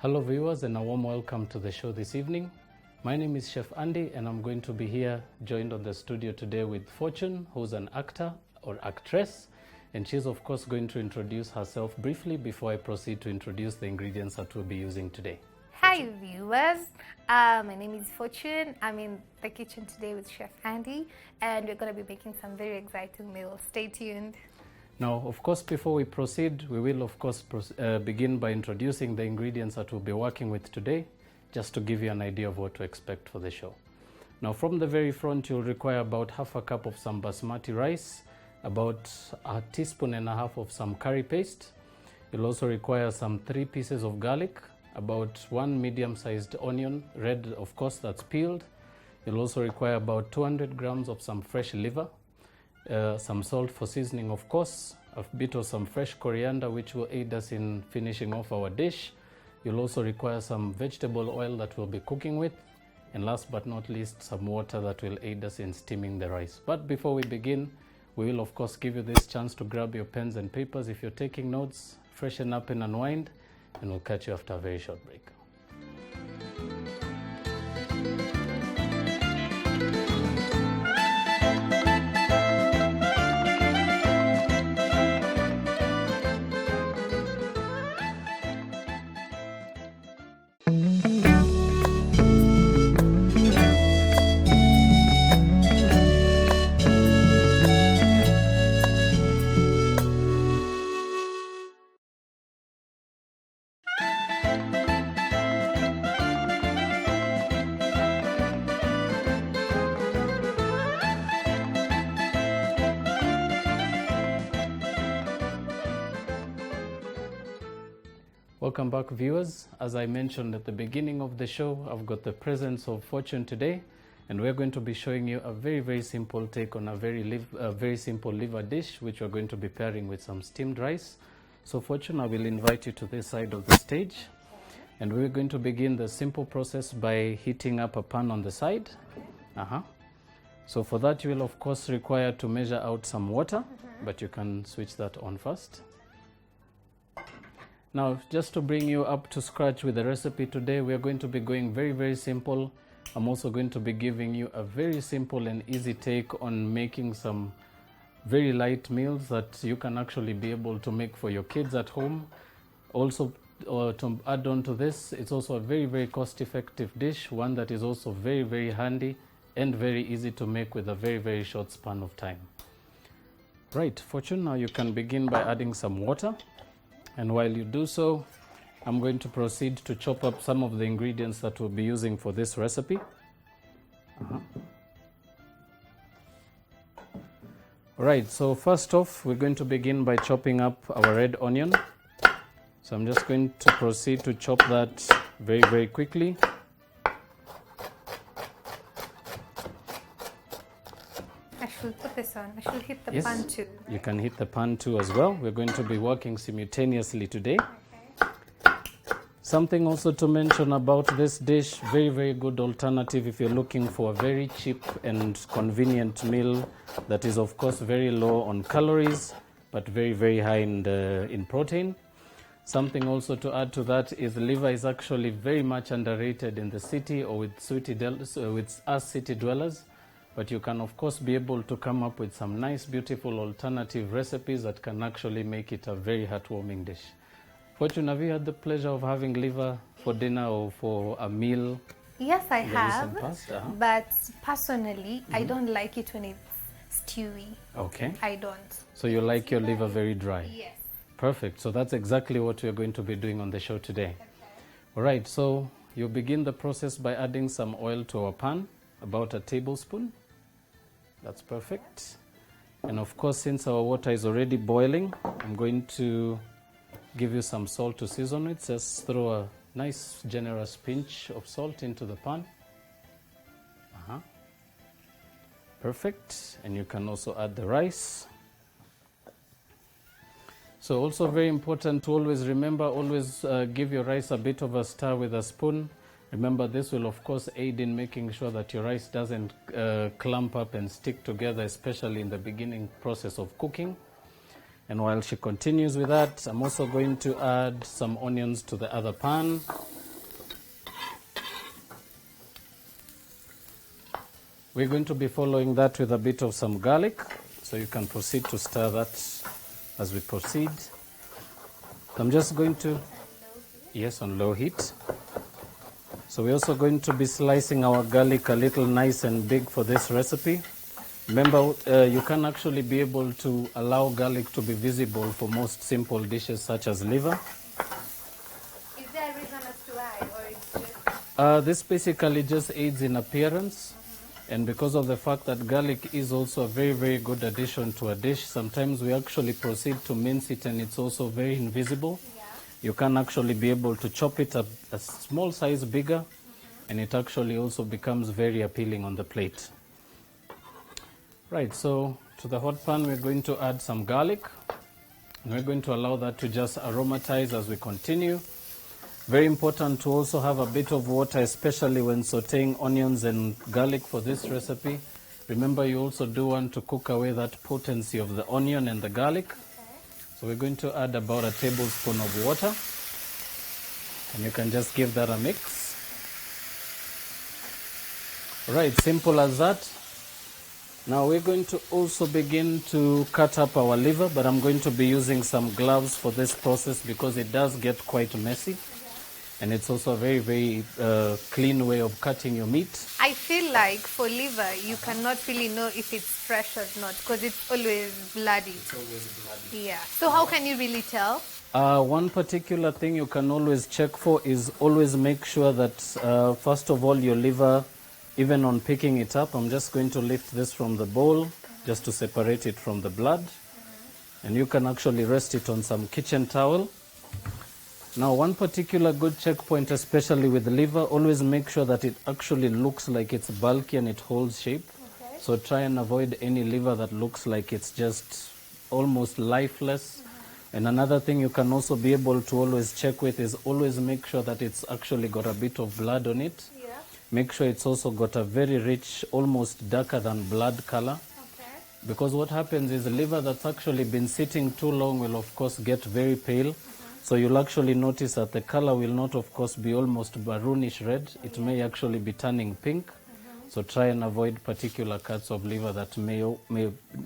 Hello viewers, and a warm welcome to the show this evening. My name is Chef Andy, and I'm going to be here joined on the studio today with Fortune, who's an actor or actress, and she's of course going to introduce herself briefly before I proceed to introduce the ingredients that we'll be using today. Hi viewers, my name is Fortune. I'm in the kitchen today with Chef Andy, and we're going to be making some very exciting meals. Stay tuned. Now, of course, before we proceed, we will of course begin by introducing the ingredients that we'll be working with today, just to give you an idea of what to expect for the show. Now, from the very front, you'll require about half a cup of some basmati rice, about a teaspoon and a half of some curry paste. You'll also require some 3 pieces of garlic, about 1 medium-sized onion, red of course, that's peeled. You'll also require about 200 grams of some fresh liver, some salt for seasoning of course, a bit of some fresh coriander which will aid us in finishing off our dish. You'll also require some vegetable oil that we'll be cooking with, and last but not least, some water that will aid us in steaming the rice. But before we begin, we will of course give you this chance to grab your pens and papers if you're taking notes, freshen up and unwind, and we'll catch you after a very short break. Welcome back viewers. As I mentioned at the beginning of the show, I've got the presence of Fortune today, and we're going to be showing you a very simple take on a very simple liver dish, which we're going to be pairing with some steamed rice. So Fortune, I will invite you to this side of the stage, and we're going to begin the simple process by heating up a pan on the side. So for that you will of course require to measure out some water, but you can switch that on first. Now, just to bring you up to scratch with the recipe today, we are going to be going very simple. I'm also going to be giving you a very simple and easy take on making some very light meals that you can actually be able to make for your kids at home. Also, to add on to this, it's also a very cost-effective dish, one that is also very handy and very easy to make with a very short span of time. Right, Fortune, now you can begin by adding some water. And while you do so, I'm going to proceed to chop up some of the ingredients that we'll be using for this recipe. Alright, so first off, we're going to begin by chopping up our red onion. So I'm just going to proceed to chop that very quickly. I should put this on. I should hit the Yes, pan too. you can hit the pan too as well. We're going to be working simultaneously today. Something also to mention about this dish, very good alternative if you're looking for a very cheap and convenient meal that is of course very low on calories but very high in protein. Something also to add to that is liver is actually very much underrated in the city or with us city dwellers, but you can of course be able to come up with some nice beautiful alternative recipes that can actually make it a very heartwarming dish. Fortune, have you had the pleasure of having liver for dinner or for a meal? Yes, I have, but personally, I don't like it when it's stewy. Okay. I don't. So you like your liver very dry? Yes. Perfect. So that's exactly what we're going to be doing on the show today. All right, so you begin the process by adding some oil to our pan, about a tablespoon. That's perfect. And of course, since our water is already boiling, I'm going to give you some salt to season with. Just throw a nice generous pinch of salt into the pan. Perfect. And you can also add the rice. So also very important to always remember, always give your rice a bit of a stir with a spoon. Remember, this will of course aid in making sure that your rice doesn't clump up and stick together, especially in the beginning process of cooking. And while she continues with that, I'm also going to add some onions to the other pan. We're going to be following that with a bit of some garlic, so you can proceed to stir that as we proceed. I'm just going to, yes, on low heat. So we're also going to be slicing our garlic a little nice and big for this recipe. Remember, you can actually be able to allow garlic to be visible for most simple dishes such as liver. Is there a reason as to why, or it's just... This basically just aids in appearance. And because of the fact that garlic is also a very, very good addition to a dish, sometimes we actually proceed to mince it and it's also very invisible. Yeah. You can actually be able to chop it a small size bigger, and it actually also becomes very appealing on the plate. Right, so to the hot pan we're going to add some garlic. And we're going to allow that to just aromatize as we continue. Very important to also have a bit of water, especially when sauteing onions and garlic for this recipe. Remember, you also do want to cook away that potency of the onion and the garlic. Okay. So we're going to add about a tablespoon of water. And you can just give that a mix. Right, simple as that. Now we're going to also begin to cut up our liver, but I'm going to be using some gloves for this process because it does get quite messy. And it's also a very, very clean way of cutting your meat. I feel like for liver, you cannot really know if it's fresh or not because it's always bloody. It's always bloody. Yeah. So how can you really tell? One particular thing you can always check for is always make sure that, first of all, your liver, even on picking it up, I'm just going to lift this from the bowl just to separate it from the blood. And you can actually rest it on some kitchen towel. Now, one particular good checkpoint, especially with the liver, always make sure that it actually looks like it's bulky and it holds shape. Okay. So try and avoid any liver that looks like it's just almost lifeless. And another thing you can also be able to always check with is always make sure that it's actually got a bit of blood on it. Yeah. Make sure it's also got a very rich, almost darker than blood color. Okay. Because what happens is the liver that's actually been sitting too long will of course get very pale. So you'll actually notice that the color will not, of course, be almost maroonish red. It may actually be turning pink. So try and avoid particular cuts of liver that may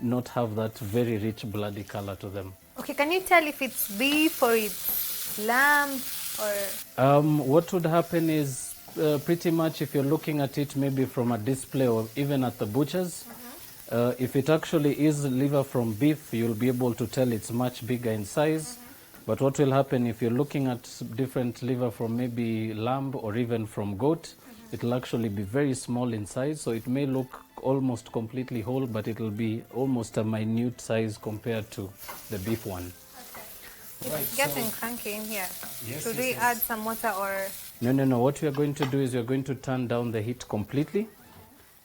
not have that very rich bloody color to them. Okay, can you tell if it's beef or it's lamb or... What would happen is pretty much if you're looking at it maybe from a display or even at the butcher's, if it actually is liver from beef, you'll be able to tell it's much bigger in size. But what will happen if you're looking at different liver from maybe lamb or even from goat, it'll actually be very small in size. So it may look almost completely whole, but it'll be almost a minute size compared to the beef one. Okay. Right, It's getting cranky in here. Yes, Should yes, we yes. add some water or... No. What we are going to do is you're going to turn down the heat completely.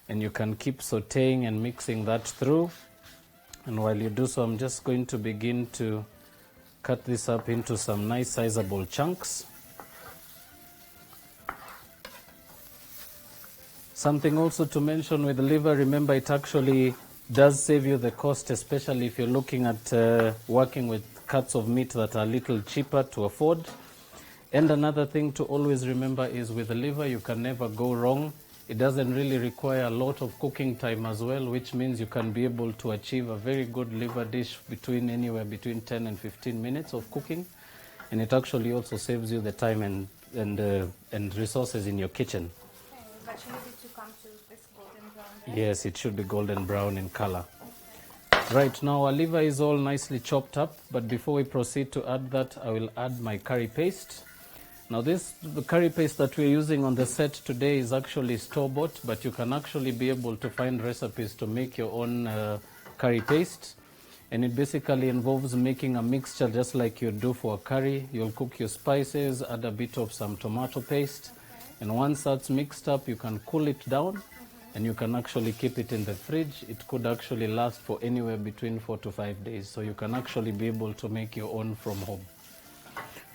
And you can keep sauteing and mixing that through. And while you do so, I'm just going to begin to cut this up into some nice sizable chunks. Something also to mention with the liver, remember it actually does save you the cost, especially if you're looking at working with cuts of meat that are a little cheaper to afford. And another thing to always remember is with the liver, you can never go wrong. It doesn't really require a lot of cooking time as well, which means you can be able to achieve a very good liver dish anywhere between 10 and 15 minutes of cooking. And it actually also saves you the time and resources in your kitchen. Okay, but you need it to come to this golden brown there? Yes, it should be golden brown in color. Right, now our liver is all nicely chopped up, but before we proceed to add that, I will add my curry paste. Now the curry paste that we're using on the set today is actually store-bought, but you can actually be able to find recipes to make your own curry paste. And it basically involves making a mixture just like you do for a curry. You'll cook your spices, add a bit of some tomato paste. And once that's mixed up, you can cool it down and you can actually keep it in the fridge. It could actually last for anywhere between 4 to 5 days. So you can actually be able to make your own from home.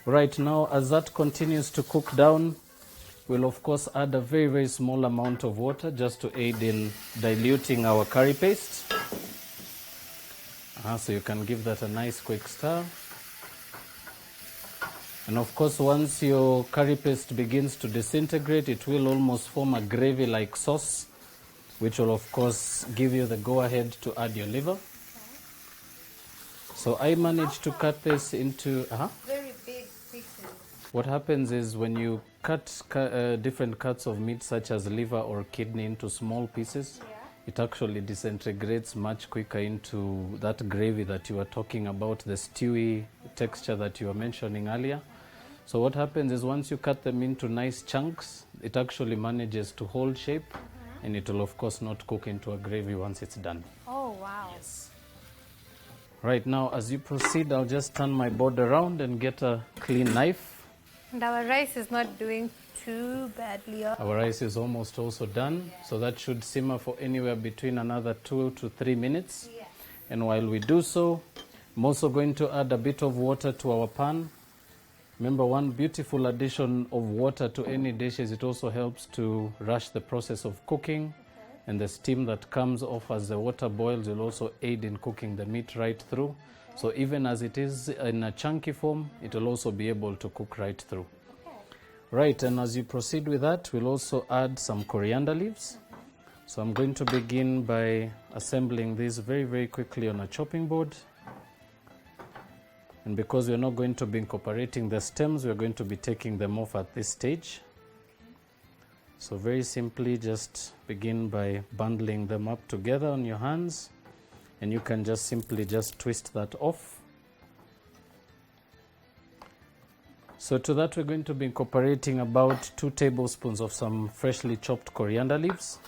Right now, as that continues to cook down, we'll of course add a very, very small amount of water just to aid in diluting our curry paste. So you can give that a nice quick stir. And of course, once your curry paste begins to disintegrate, it will almost form a gravy-like sauce, which will of course give you the go-ahead to add your liver. So I managed to cut this into... Very big pieces. What happens is when you cut different cuts of meat, such as liver or kidney, into small pieces, it actually disintegrates much quicker into that gravy that you were talking about, the stewy texture that you were mentioning earlier. So what happens is once you cut them into nice chunks, it actually manages to hold shape, and it will of course not cook into a gravy once it's done. Oh, wow. Yes. Right now, as you proceed, I'll just turn my board around and get a clean knife. And our rice is not doing too badly. Our rice is almost also done, so that should simmer for anywhere between another 2 to 3 minutes. Yes. And while we do so, I'm also going to add a bit of water to our pan. Remember, one beautiful addition of water to any dish is it also helps to rush the process of cooking. And the steam that comes off as the water boils will also aid in cooking the meat right through. So even as it is in a chunky form, it will also be able to cook right through. Right, and as you proceed with that, we'll also add some coriander leaves. So I'm going to begin by assembling these very, very quickly on a chopping board. And because we're not going to be incorporating the stems, we're going to be taking them off at this stage. So very simply, just begin by bundling them up together on your hands. And you can just simply just twist that off. So to that, we're going to be incorporating about 2 tablespoons of some freshly chopped coriander leaves.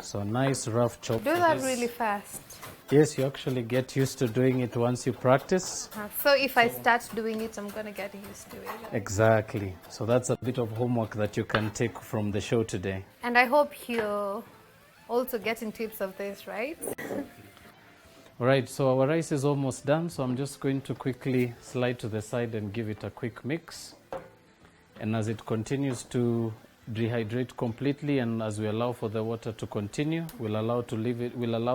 So nice rough chop. Do that really fast. Yes, you actually get used to doing it once you practice. So if I start doing it, I'm going to get used to it. Exactly. So that's a bit of homework that you can take from the show today. And I hope you're also getting tips of this, right? All right, so our rice is almost done, so I'm just going to quickly slide to the side and give it a quick mix. And as it continues to dehydrate completely, and as we allow for the water to continue, we'll allow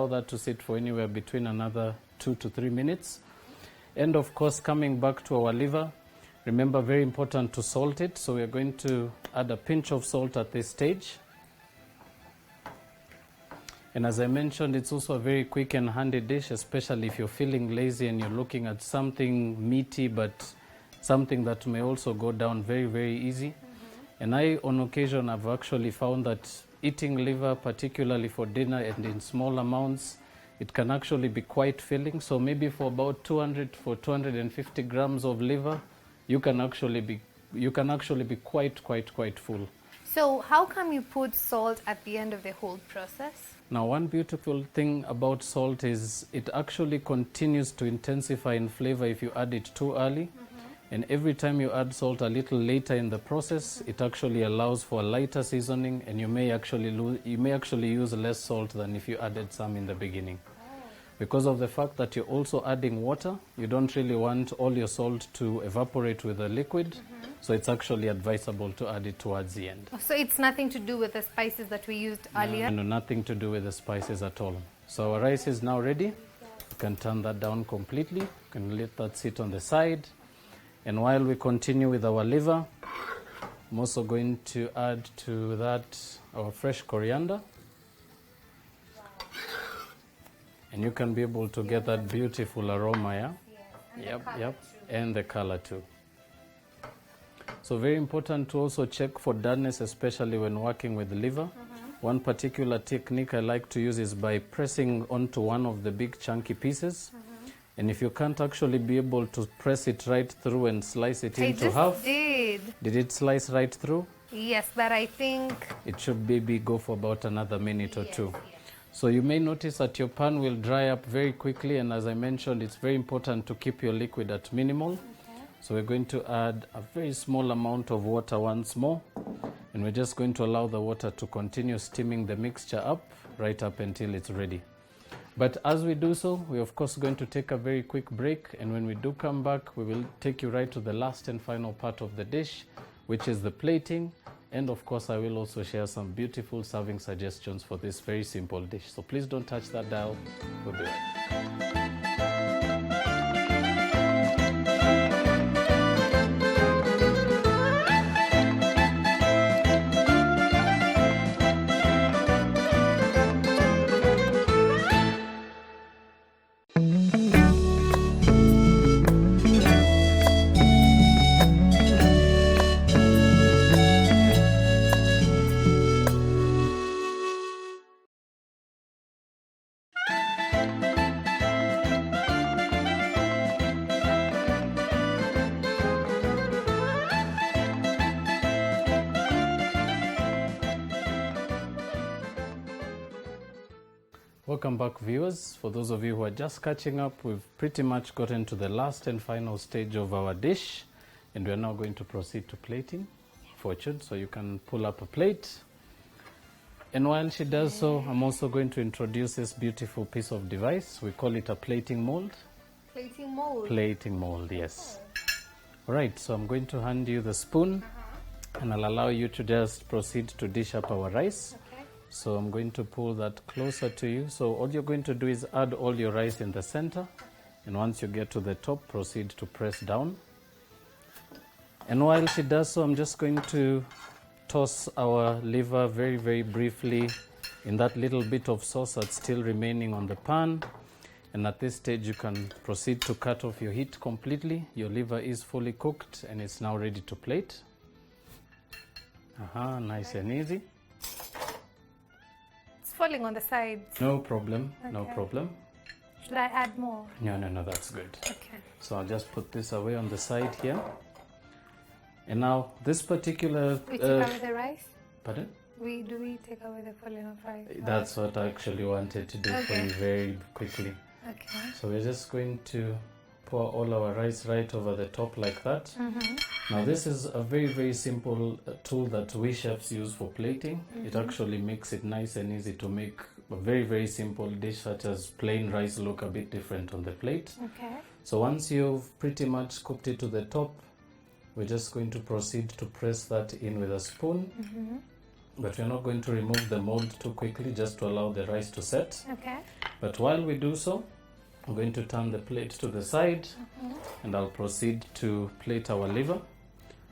that to sit for anywhere between another 2 to 3 minutes. And of course, coming back to our liver, remember, very important to salt it. So we're going to add a pinch of salt at this stage. And as I mentioned, it's also a very quick and handy dish, especially if you're feeling lazy and you're looking at something meaty, but something that may also go down very, very easy. And I, on occasion, have actually found that eating liver, particularly for dinner and in small amounts, it can actually be quite filling. So maybe for about 250 grams of liver, you can actually be quite full. So how come you put salt at the end of the whole process? Now, one beautiful thing about salt is it actually continues to intensify in flavor if you add it too early. And every time you add salt a little later in the process, it actually allows for a lighter seasoning, and you may actually use less salt than if you added some in the beginning. Because of the fact that you're also adding water, you don't really want all your salt to evaporate with the liquid. So it's actually advisable to add it towards the end. So it's nothing to do with the spices that we used earlier? No, nothing to do with the spices at all. So our rice is now ready. You can turn that down completely. You can let that sit on the side. And while we continue with our liver, I'm also going to add to that our fresh coriander. And you can be able to get that beautiful aroma, yeah? Yep. And the color too. So very important to also check for doneness, especially when working with liver. One particular technique I like to use is by pressing onto one of the big chunky pieces. And if you can't actually be able to press it right through and slice it into half. Did it slice right through? Yes, but I think It should maybe go for about another minute or two. yes. So you may notice that your pan will dry up very quickly, and as I mentioned, it's very important to keep your liquid at minimal. Okay. So we're going to add a very small amount of water once more, and we're just going to allow the water to continue steaming the mixture up right up until it's ready. But as we do so, we're of course going to take a very quick break, and when we do come back, we will take you right to the last and final part of the dish, which is the plating. And of course, I will also share some beautiful serving suggestions for this very simple dish. So please don't touch that dial. We'll be right back. Welcome back, viewers. For those of you who are just catching up, we've pretty much gotten to the last and final stage of our dish, and we're now going to proceed to plating. Fortune, so you can pull up a plate. And while she does so, I'm also going to introduce this beautiful piece of device. We call it a plating mold. Plating mold. Plating mold, yes. All right, so I'm going to hand you the spoon, and I'll allow you to just proceed to dish up our rice. Okay. So I'm going to pull that closer to you. So all you're going to do is add all your rice in the center, and once you get to the top, proceed to press down. And while she does so, I'm just going to toss our liver very, very briefly in that little bit of sauce that's still remaining on the pan. And at this stage, you can proceed to cut off your heat completely. Your liver is fully cooked and it's now ready to plate. Nice and easy. It's falling on the sides. No problem, no Okay. problem. Should I add more? No, that's good. Okay. So I'll just put this away on the side here. And now this particular... We take away the rice? Pardon? Do we take away the falling of rice? That's what I actually wanted to do for Okay. you very quickly. Okay. So we're just going to pour all our rice right over the top like that. Now this is a very, very simple tool that we chefs use for plating. It actually makes it nice and easy to make a very, very simple dish such as plain rice look a bit different on the plate. Okay. So once you've pretty much cooked it to the top, we're just going to proceed to press that in with a spoon. But we're not going to remove the mold too quickly, just to allow the rice to set. Okay. But while we do so, I'm going to turn the plate to the side and I'll proceed to plate our liver.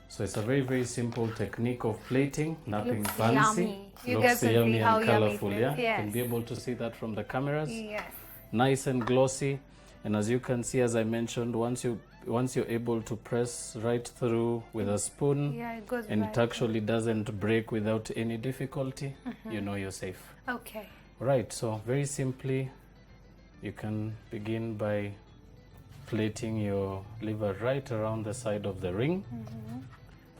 So it's a very, very simple technique of plating, nothing Looks fancy. yummy. You Looks guys can see yummy how and yummy it colorful, looks, yeah? yes. You can be able to see that from the cameras. Yes. Nice and glossy. And as you can see, as I mentioned, once you're able to press right through with a spoon, Yeah, it goes and right. it actually doesn't break without any difficulty, you know you're safe. Okay. Right, so very simply, you can begin by plating your liver right around the side of the ring.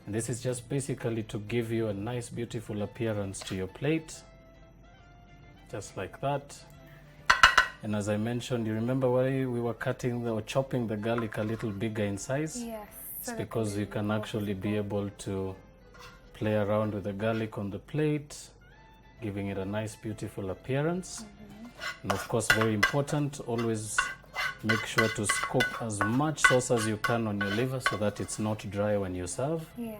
And this is just basically to give you a nice, beautiful appearance to your plate. Just like that. And as I mentioned, you remember why we were cutting or chopping the garlic a little bigger in size? Yes. It's because you can actually be able to play around with the garlic on the plate, giving it a nice, beautiful appearance. And of course, very important, always make sure to scoop as much sauce as you can on your liver so that it's not dry when you serve. Yeah.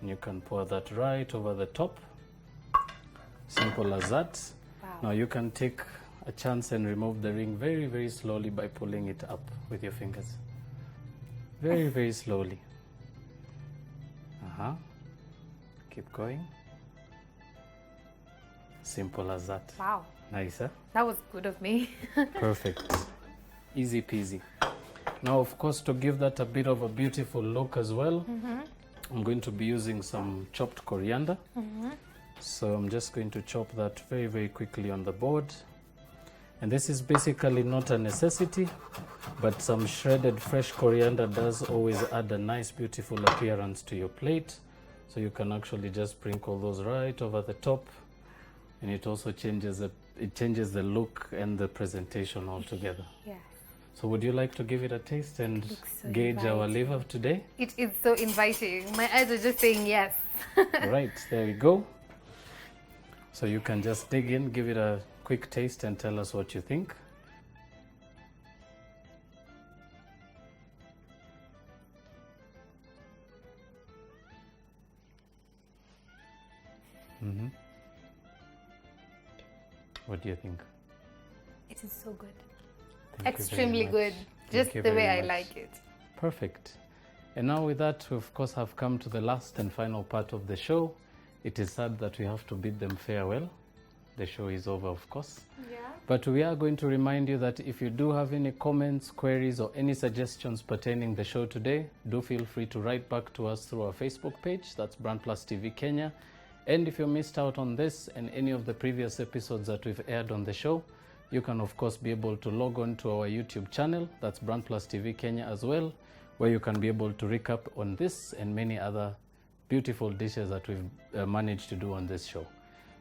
And you can pour that right over the top. Simple as that. Wow. Now you can take a chance and remove the ring very, very slowly by pulling it up with your fingers. Very, very slowly. Keep going. Simple as that. Wow. Nice, huh? That was good of me. Perfect. Easy peasy. Now, of course, to give that a bit of a beautiful look as well, I'm going to be using some chopped coriander. So I'm just going to chop that very, very quickly on the board. And this is basically not a necessity, but some shredded fresh coriander does always add a nice, beautiful appearance to your plate. So you can actually just sprinkle those right over the top, and it also changes the look and the presentation altogether. Yes. So would you like to give it a taste and Looks so gauge our inviting. liver today? It is so inviting. My eyes are just saying yes. Right, there we go. So you can just dig in, give it a quick taste and tell us what you think. What do you think? It is so good. Thank you very Extremely much. good. Thank Just you the way very I much. like it. Perfect. And now with that, we of course have come to the last and final part of the show. It is sad that we have to bid them farewell. The show is over, of course. Yeah. But we are going to remind you that if you do have any comments, queries, or any suggestions pertaining the show today, do feel free to write back to us through our Facebook page. That's BrandPlus TV Kenya. And if you missed out on this and any of the previous episodes that we've aired on the show, you can of course be able to log on to our YouTube channel. That's BrandPlus TV Kenya as well, where you can be able to recap on this and many other beautiful dishes that we've managed to do on this show.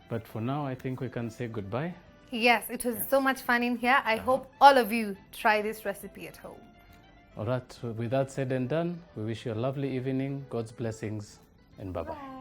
But for now, I think we can say goodbye. Yes, it was so much fun in here. I hope all of you try this recipe at home. All right, with that said and done, we wish you a lovely evening, God's blessings, and bye-bye. Bye. Bye.